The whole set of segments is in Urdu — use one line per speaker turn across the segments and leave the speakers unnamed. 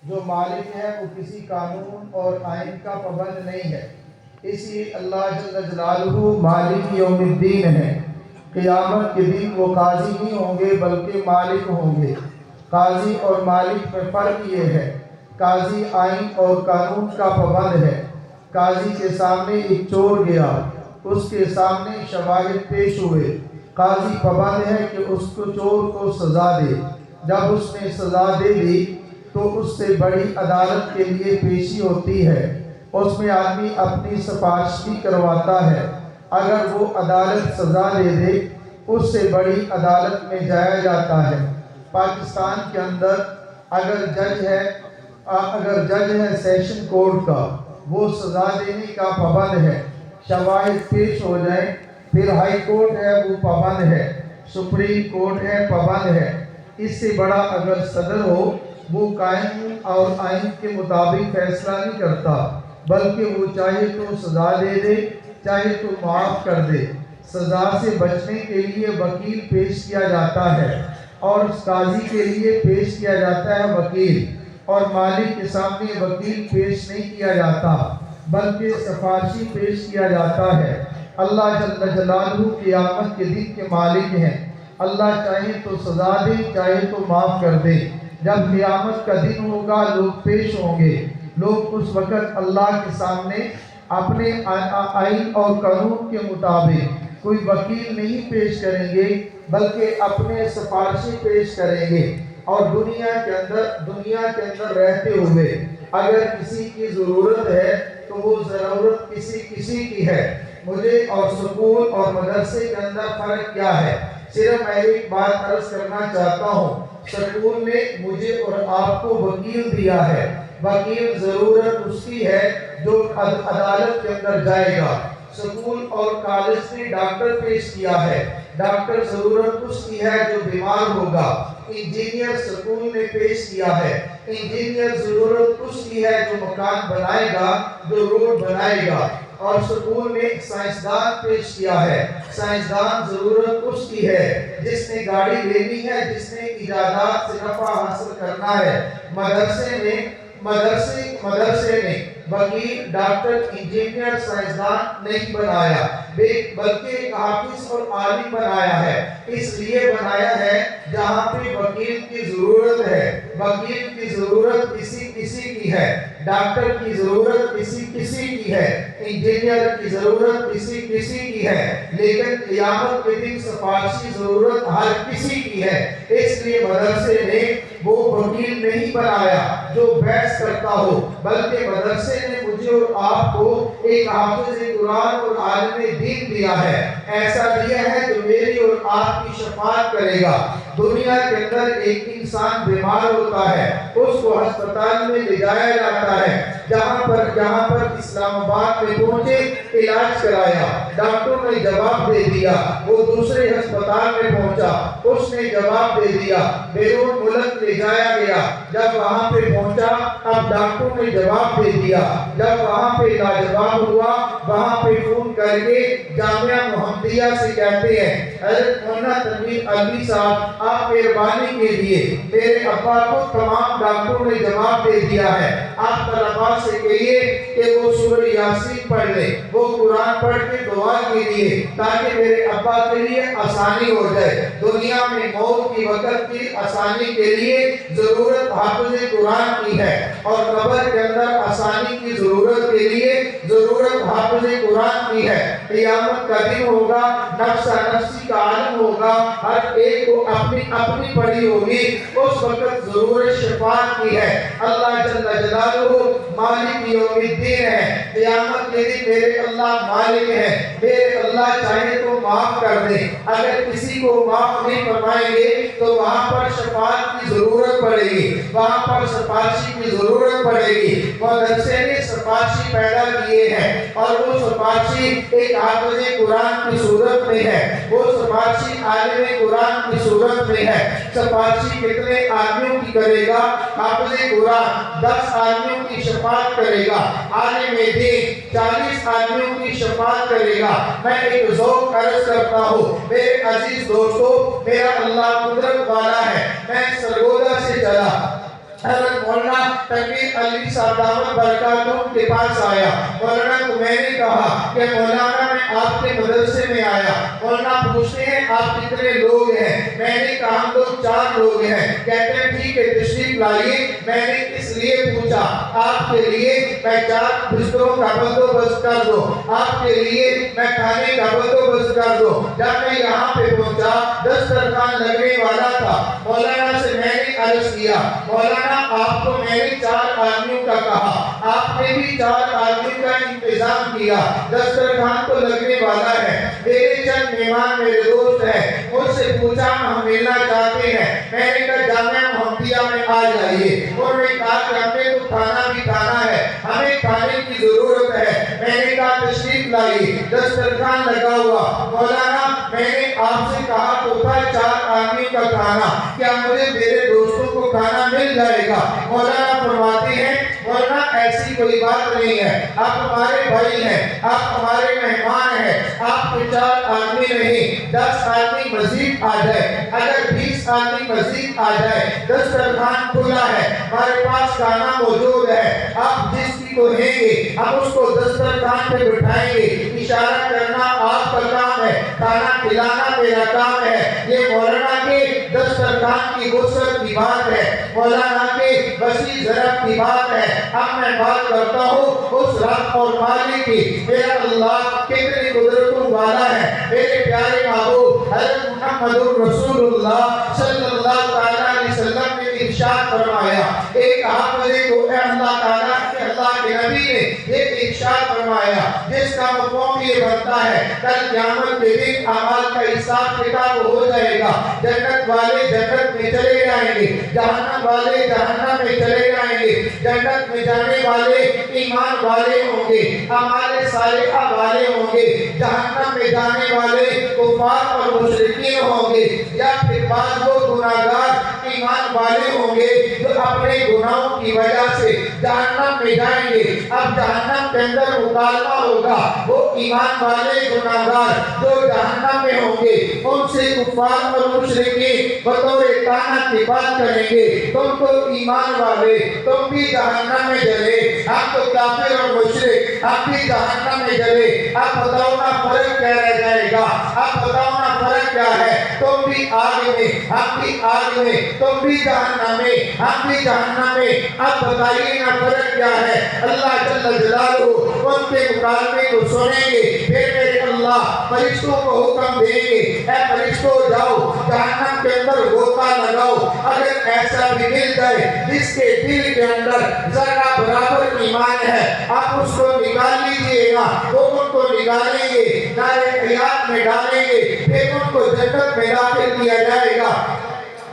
جو مالک ہے وہ کسی قانون اور آئین کا پابند نہیں ہے۔ اسی اللہ جل جلالہ مالک یوم الدین ہے۔ قیامت کے دن وہ قاضی نہیں ہوں گے بلکہ مالک ہوں گے۔ قاضی اور مالک میں فرق یہ ہے، قاضی آئین اور قانون کا پابند ہے۔ قاضی کے سامنے ایک چور گیا، اس کے سامنے شواہد پیش ہوئے، قاضی پابند ہے کہ اس کو چور کو سزا دے۔ جب اس نے سزا دے دی تو اس سے بڑی عدالت کے لیے پیشی ہوتی ہے، اس میں آدمی اپنی سفارشی کرواتا ہے۔ اگر وہ عدالت سزا دے دے اس سے بڑی عدالت میں جایا جاتا ہے۔ پاکستان کے اندر اگر جج ہے سیشن کورٹ کا، وہ سزا دینے کا پابند ہے، شواہد پیش ہو جائیں، پھر ہائی کورٹ ہے وہ پابند ہے، سپریم کورٹ ہے پابند ہے۔ اس سے بڑا اگر صدر ہو وہ قانون اور آئین کے مطابق فیصلہ نہیں کرتا، بلکہ وہ چاہے تو سزا دے دے چاہے تو معاف کر دے۔ سزا سے بچنے کے لیے وکیل پیش کیا جاتا ہے اور قاضی کے لیے پیش کیا جاتا ہے وکیل، اور مالک کے سامنے وکیل پیش نہیں کیا جاتا بلکہ سفارشی پیش کیا جاتا ہے۔ اللہ جل جلالہ قیامت کے دن کے مالک ہیں۔ اللہ چاہے تو سزا دے چاہے تو معاف کر دے۔ جب قیامت کا دن ہوگا لوگ پیش ہوں گے، لوگ اس وقت اللہ کے سامنے اپنے آئین اور قانون کے مطابق کوئی وکیل نہیں پیش کریں گے بلکہ اپنے سفارشی پیش کریں گے۔ اور دنیا کے اندر رہتے ہوئے اگر کسی کی ضرورت ہے تو وہ ضرورت کسی کی ہے۔ مجھے اور سکول اور مدرسے کے اندر فرق کیا ہے؟ صرف میں ایک بات عرض کرنا چاہتا ہوں، سکول نے مجھے اور آپ کو وکیل دیا ہے۔ وکیل ضرورت اس کی ہے جو عدالت کے اندر جائے گا۔ سکول اور کالج نے ڈاکٹر پیش کیا ہے، ڈاکٹر ضرورت اس کی ہے جو بیمار ہوگا۔ انجینئر سکول نے پیش کیا ہے، انجینئر ضرورت اس کی ہے جو مکان بنائے گا، جو روڈ بنائے گا۔ اور سکول نے سائنسدان پیش کیا ہے، سائنسدان ضرورت اس کی ہے جس نے گاڑی لینی ہے، جس نے ایجادات سے نفع حاصل کرنا ہے۔ مدرسے نے وکیل، ڈاکٹر، انجینئر، سائنسدان نہیں بنایا بلکہ ایک حافظ اور عالم بنایا ہے۔ اس لیے بنایا ہے جہاں پہ وکیل کی ضرورت ہے، وکیل کی ضرورت کسی کی ہے، ڈاکٹر کی ضرورت کسی کی ہے، انجینئر کی ضرورت کسی کی ہے، لیکن قیامت کے دن سفارشی ضرورت ہر کسی کی ہے۔ اس لیے مدرسے نے وہ وکیل نہیں بنایا جو بحث کرتا ہو، بلکہ مدرسے نے مجھے اور آپ کو ایک حافظ قرآن اور عالم دین دیا ہے، ایسا دیا ہے جو میری اور آپ کی شفاعت کرے گا۔ دنیا کے اندر ایک انسان بیمار ہوتا ہے، اس کو ہسپتال میں لے جایا جاتا ہے، جہاں پر اسلام آباد میں پہنچے، علاج کرایا، ڈاکٹر نے جواب دے دیا، وہ دوسرے ہسپتال میں پہنچا، اس نے جواب دے دیا، بیرون ملک لے جایا گیا، جب وہاں پہ پہنچا اب ڈاکٹر نے جواب دے دیا، جب وہاں پہ لاجواب ہوا وہاں پہ فون کر کے جامعہ محمدیہ سے کہتے ہیں حضرت مولانا تنویر علی صاحب آپ مہربانی کے لیے میرے ابا کو تمام ڈاکٹروں نے جواب دے دیا ہے، آپ طلباء سے کہیے کہ وہ سورہ یاسین پڑھ لیں، وہ قرآن پڑھ کے دعا کیجیے تاکہ میرے ابا کے لیے آسانی ہو جائے۔ دنیا میں موت کی وقت کی آسانی کے لیے ضرورت حافظ قرآن کی ہے، اور قبر کے اندر آسانی کی ضرورت کے لیے ضرورت حافظ قرآن کی ہے۔ قیامت کا دن ہوگا، نفسہ نفسی کا عالم ہوگا، ہر ایک کو اپنی پڑی ہوگی، اس وقت ضرورت شفاعت کی ہے۔ اللہ جل جلالہ مالک یوم الدین ہے، قیامت کے دن میرے اللہ مالک ہے، میرے اللہ چاہے تو معاف کر دے، اگر کسی کو معاف نہیں فرمائیں گے تو وہاں پر شفاعت کی ضرورت پڑے گی، وہاں پر سفارشی کی ضرورت پڑے گی۔ مدرسے نے سفارشی پیدا کیے ہیں اور وہ سفارشی ایک حافظ قرآن کی صورت میں ہے، وہ سفارشی عالم قرآن کی صورت میں ہے۔ سفارشی کتنے آدمیوں کی کرے گا؟ حافظ قرآن 10 آدمیوں کی شفاعت کرے گا، عالم دین 40 آدمیوں کی شفاعت کرے گا۔ میں ایک ذوق عرض کرتا ہوں میرے عزیز دوستو، میرا اللہ قدرت والا ہے، میں سرگودا سے چلا حضرت مولانا تنویر علی صاحب دامت برکاتہ کے پاس آیا. مولانا کو میں نے کہا کہ مولانا میں آپ کے مدرسے میں آیا. مولانا پوچھتے ہیں آپ کتنے لوگ ہیں؟ میں نے کہا ہم لوگ 4 لوگ ہیں. کہتے ہیں ٹھیک ہے تشریف لائیے. میں نے اس لیے پوچھا آپ کے لیے میں 4 بستروں کا بندوبست کر دو, آپ کے لیے میں کھانے کا بندوبست کر دو. جب میں یہاں پہ پہنچا دسترخوان لگنے والا تھا. مولانا سے میں نے عرض کیا مولانا آپ کو میں نے 4 آدمیوں کا کہا, آپ نے بھی 4 آدمیوں کا انتظام کیا, دسترخوان تو لگنے والا ہے. میرے چند مہمان میرے دوست ہیں, مجھ سے پوچھا ہم ملنا چاہتے ہیں. میں نے کہا جامعہ محمدیہ میں آ جائیے. انہوں نے کہا کہ ہم نے تو کھانا بھی کھانا ہے, ہمیں کھانے کی ضرورت ہے. میں نے کہا تشریف لائیے, دسترخوان لگا ہوا. مولانا میں نے آپ سے کہا تو تھا 4 آدمیوں کا کھانا, کیا مجھے میرے دوستوں کو کھانا مل جائے گا؟ مولانا فرماتے ہیں مولانا ایسی کوئی بات نہیں ہے, آپ ہمارے بھائی ہیں, آپ ہمارے مہمان ہیں. آپ کے 4 آدمی نہیں 10 آدمی مزید آ جائے, اگر 20 آدمی مزید آ جائے, دسترخوان کھلا ہے, ہمارے پاس کھانا موجود ہے. آپ جس کی کو کہیں گے ہم اس کو دسترخوان پہ بٹھائیں گے. اشارہ کرنا آپ کا کام ہے, کھانا کھلانا میرا کام ہے. یہ مولانا کے دسترخوان کی وسعت کی بات ہے, مولانا کے وسیع ضرب کی بات ہے. اب میں بات کرتا ہوں اس رب اور مالک کی. میرا اللہ کتنی قدرتوں والا ہے. میرے پیارے محبوب حضرت محمد رسول اللہ صلی اللہ علیہ وسلم نے ارشاد فرمایا, ایک حافظے کو اے اللہ تعالیٰ کے اللہ کے نبی نے یہ ارشاد فرمایا جس کا مفہوم یہ بنتا ہے کل قیامت کے دن اعمال کا حساب کتاب ہو جائے گا. جنت والے جنت میں چلے جائیں گے, جہنم والے جہنم میں چلے جائیں گے. جنت میں جانے والے ایمان والے ہوں گے, اعمال صالحہ والے ہوں گے. جہنم میں جانے والے کفار اور مشرکین ہوں گے, یا پھر بعض وہ گناہگار ایمان والے ہوں گے جو اپنے گناہوں کی وجہ سے جہنم میں جائیں گے. اب جہنم کے اندر مکالمہ ہوگا, وہ ایمان والے گناہگار جو جہنم میں ہوں گے ان سے کفار اور مشرکین بطور تانا کی بات کریں گے, تم تو ایمان والے تم بھی جہنم میں جلے, ہم تو کافر اور مشرک ہم بھی جہنم میں جلے. اب بتاؤ نا فرق کیا رہ جائے گا؟ اب بتاؤ نا فرق کیا ہے؟ تم بھی آگ میں ہم بھی آگ میں, تم بھی جہنم میں ہم بھی جہنم میں. اب بتائیے نا فرق کیا ہے؟ اللہ جل جلالہ ان کے مکالمے کو سنیں گے, پھر میرے اللہ فرشتوں کو حکم دیں گے اے فرشتوں جاؤ جہنم کے اندر غوطہ لگاؤ. اگر ایسا بھی مل جائے جس کے دل کے اندر ذرا برابر ایمان ہے آپ اس کو نکال لیجئے گا. وہ ان کو نکالیں گے, نارے حیات میں ڈالیں گے, پھر ان کو جنت میں داخل کیا جائے گا.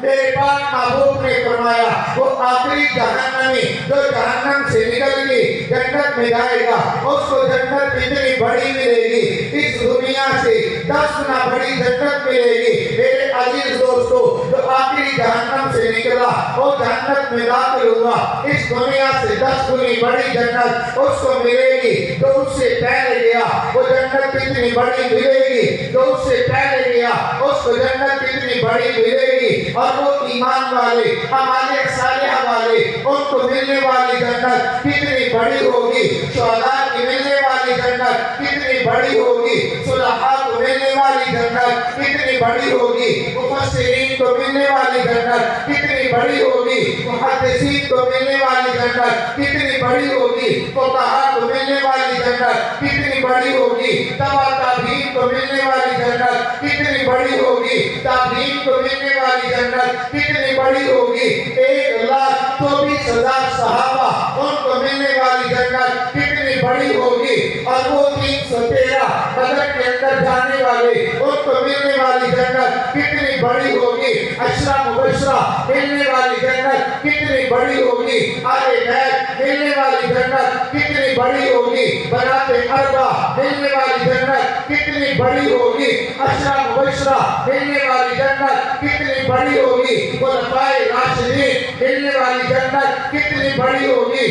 میرے پاک محبوب نے فرمایا وہ آخری جہنمی جو جہنم سے نکل کے جنت میں جائے گا اس کو جنت اتنی بڑی ملے گی, اس دنیا سے 10 گنا بڑی جنت ملے گی. میرے عزیز دوستو جو آخری جہنم سے نکلا وہ جنت میں داخل ہوا, اس دنیا سے 10 گنی بڑی جنت اس کو ملے گی. جو اس سے پہلے گیا وہ جنت کتنی بڑی ملے گی, جو اس سے پہلے گیا اس کو جنت کتنی بڑی ملے گی. اور وہ ایمان والے اعمال صالحہ والے ان کو ملنے والی جنت کتنی بڑی ہوگی. شہداء کی ملنے والی جنت کتنی بڑی ہوگی, صلحاء کو ملنے والی جنت کتنی بڑی ہوگی, مفسرین کو ملنے والی جنت کتنی بڑی ہوگی, محدثین کو ملنے والی جنت کتنی بڑی ہوگی, فقہاء کو ملنے والی جنت کتنی بڑی ہوگی, تبع تابعین کو ملنے والی جنت کتنی بڑی ہوگی, تابعین کو ملنے والی جنت کتنی بڑی ہوگی. 1,24,000 صحابہ ان کو ملنے والی جنت کتنی بڑی ہوگی. اور وہ 313 بدر کے اندر جانے والے ان کو ملنے والی جنت کتنی بڑی ہوگی. 10 مبشرہ ملنے والی جنت کتنی بڑی ہوگی. آل بیت ملنے والی جنت کتنی بڑی ہوگی. بنات اربع ملنے والی جنت کتنی بڑی ہوگی. 10 مبشرہ ملنے والی جنت کتنی بڑی ہوگی. خلفائے راشدین ملنے والی جنت کتنی بڑی ہوگی.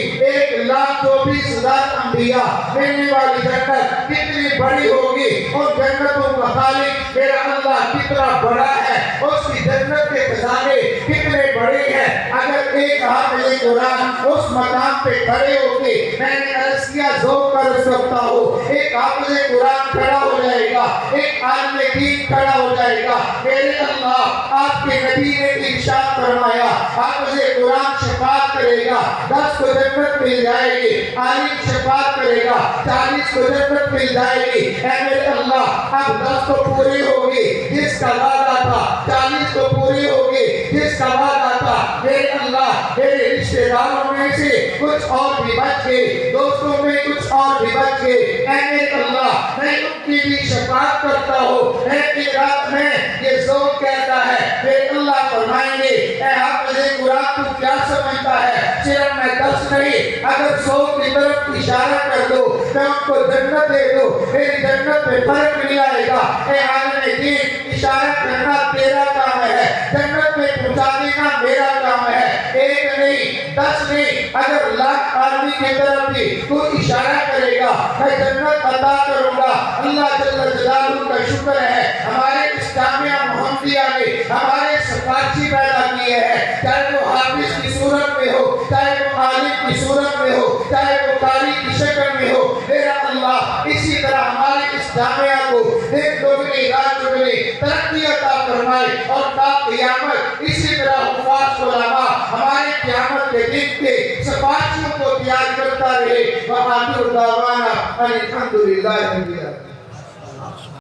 1,24,000 انبیاء ملنے والی جنت کتنی بڑی ہوگی، اور جنتوں کا خالق میرا اللہ کتنا بڑا ہے، اس کی جنت کے خزانے کتنے بڑے ہیں۔ اگر ایک حافظ قرآن اس مقام پہ کھڑے ہو کے، میں نے عرض کیا ذوق کر سکتا ہوں، ایک حافظ قرآن کھڑا ہو جائے گا، ایک عالم دین کھڑا ہو جائے گا، میرے اللہ آپ کے نبی نے ارشاد فرمایا حافظ قرآن شفاعت کرے گا، 10 کو جنت مل جائے گی، عالم شفاعت کرے گا، 40 کو جنت مل جائے گی۔ اے میرے اللہ اب 10 تو پوری ہوگی جس کا وعدہ تھا، 40 تو پوری ہوگی جس کا وعدہ تھا، میرے اللہ میرے رشتہ داروں میں سے کچھ اور بھی بچ گئے، دوستوں میں کچھ اور بھی بچ گئے، اے میرے اللہ میں ان کی بھی شفاعت کرتا ہوں۔ میں کی رات میں یہ ذوق کہتا ہے، میرے اللہ فرمائیں گے اے حافظ قرآن تو کیا سمجھتا ہے، صرف میں 10 نہیں اگر 100 کی طرف اشارہ کر دو میں ان کو جنت دے دو، میری جنت میں فرق نہیں آئے گا۔ اے عالم دین اشارہ کرنا تیرا کام ہے، جنت میں پہنچا دینا میرا کام ہے، 1 نہیں 10 نہیں اگر لاکھ آدمی کی طرف بھی تو اشارہ کرے گا میں جنت عطا کروں گا۔ اللہ جل جلالہ کا شکر ہے ہمارے اس جامعہ محمدیہ نے ہمارے سفارشی پیدا کیے ہیں، چاہے وہ حافظ کی صورت میں ہو، چاہے وہ عالم کی صورت میں ہو، چاہے وہ قاری کی شکل میں ہو، میرا اللہ اسی طرح ہمارے اس جامعہ کو دن دوگنی رات چگنی ترقی عطا فرمائے، اور تا قیامت اسی طرح حفاظ علماء ہمارے قیامت کے دن کے سفارشیوں کو تیار کرتا رہے۔ وآخر دعوانا الحمدللہ رب العالمین۔